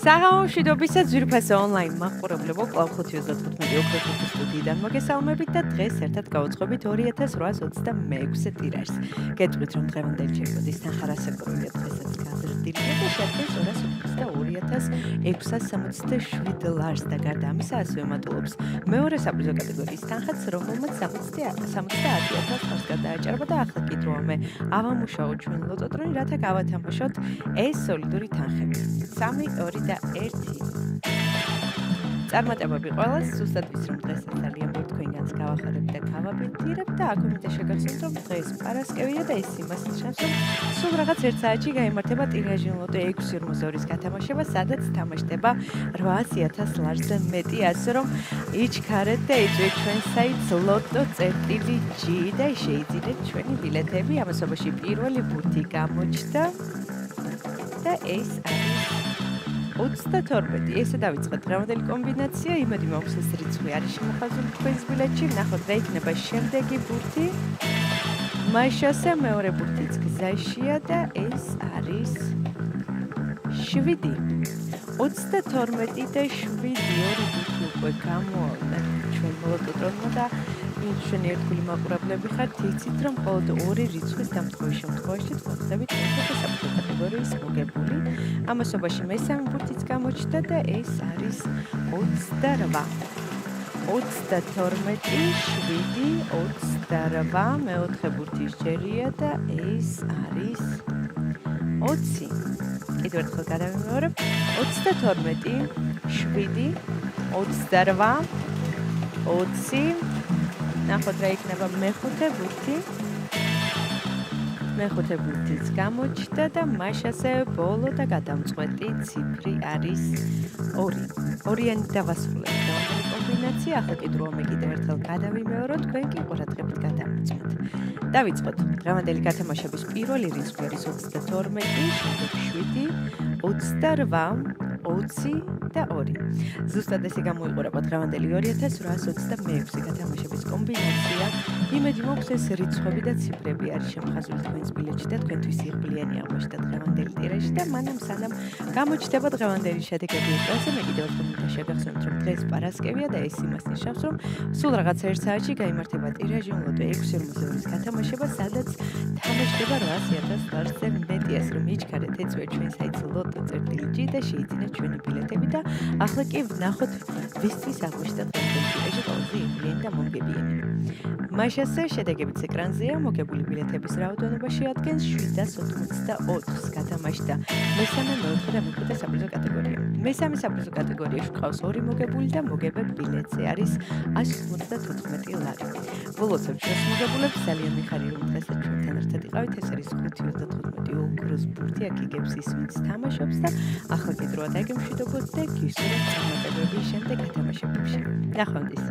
საღამომშვიდობისა ძვირფასო ონლაინ მაყურებლებო კვლავ 5:35 ოქტომბრის სტუდიიდან მოგესალმებით და დღეს ერთად გავუძღებით 2026 ტირაჟს. გეტყვით რომ დღევანდელი ჩემპიონის თანხარასაკურვია დღესაც გაზრდილია და შეადგენს 222,667 ლარს და გარდა ამისა ასევე მატულობს მეორე საპრიზო კატეგორიის თანხაც, რომელმაც 70,000 ლარს გადააჭარბა და ახლა კი დროა მე ავამუშაო ჩვენ ლოტოტრონი, რათა გავათამაშოთ ეს სოლიდური თანხები. 3, 2 და 1. წარმატებები ყველას, ზუსტად ვის რომ დღეს ძალიან ბევრი თქვენგანს გავახარებ და გავაპინტირებ და აქ უნდა შეგახსენოთ რომ დღეს პარასკევია და ეს იმას ნიშნავს რომ სულ რაღაც 1 საათში გაიმართება ტირაჟი ლოტო 6.42-ის გათამაშება, სადაც თამაშდება 800,000 ლარზე მეტი, ასე რომ იჩქარეთ და იწვევთ ჩვენ საიტს lotto.g და შეიძინეთ ჩვენი ბილეთები. ამასობაში პირველი ბურთი გამოჩნდა და ეს არის 22. ესე დავიწყეთ დღევანდელი კომბინაცია. იმედი მაქვს ეს რიცხვი არის შემოხაზული თქვენს ბილეთში. ნახოთ რა იქნება შემდეგი ბურთი. მაშასე მეორე ბურთიც გზაშია და ეს არის 7. 22 და 7 ორი ბურთი უკვე გამოავდა ჩვენ ლოტოტრონმა და ჩვენი ერთგული მაყურებლები ხართ, იცით რომ მხოლოდ ორი რიცხვის დამტყმის შემთხვევაში გვხდებით ერთ-ერთი საფრთხე კატეგორიის მოგებული. ამასობაში მესამე ბურთიც გამოჩნდა და ეს არის 28. 32, 7, 28, მეოთხე ბურთი ჯერია და ეს არის 20. კიდევ ერთხელ გადავიმეორებ. 32, 7, 28, 20. ნახოთ რა იქნება მეხუთე ბურთი. მეხუთე ბურთიც გამოჩნდა და მაშასე ბოლო და გადამწყვეტი ციფრი არის 2. ორიანი დავასრულეთ დღევანდელი კომბინაცია. ახლა კი დროა მე კიდევ ერთხელ გადავიმეორო, თქვენ კი ყურადღებით გადამოწმეთ. დავიწყოთ. დღევანდელი გათამაშების პირველი რიცხვი არის 22, შემდეგ 7, 28, 20 და 2. ზუსტად ესე გამოიყურება დღევანდელი 2826 გათამაშების კომბინაცია. იმედი მაქვს ეს რიცხვები და ციფრები არის შემხაზული თქვენს ბილეთში და თქვენთვის იღბლიანი აღმოჩნდა დღევანდელი ტირაჟი და მანამ სანამ გამოჩნდება დღევანდელი შედეგები ეკრანზე, მე კიდევ ერთხელ მინდა შეგახსენოთ რომ დღეს პარასკევია და ეს იმას ნიშნავს რომ სულ რაღაც 1 საათში გაიმართება ტირაჟი ლოტო 6.42-ის გათამაშება, სადაც თამაშდება 800,000 ლარზე მეტი, ასე რომ იჩქარეთ ეწვევით ჩვენ საიტს lotto.g და შეიძინეთ ჩვენი ბილეთები და ახლა კი ვნახოთ ვისთვის აღმოჩნდა დღევანდელი ტირაჟი ყველაზე იღბლიანი და მომგებიანი. მაშასე შედეგებიც ეკრანზეა. მოგებული ბილეთების რაოდენობა შეადგენს 784-ს. გათამაშდა მესამე, მეოთხე და მეხუთე საპრიზო კატეგორია. მესამე საპრიზო კატეგორიაში გვყავს 2 მოგებული და მოგებებ ბილეთზე არის 194 ლარი. ველოცებ ჩვენს მოგებულებს, ძალიან მიხარი რომ დღესაც ჩვენთან ერთად იყავით. ეს არის 5.35 ოქროს ბურთი, აქ იგებს ის ვინც თამაშობს და ახლა კი დროა დაგემშვიდობოთ და გისურვებთ წარმატებები შემდეგ გათამაშებებში. ნახვამდის.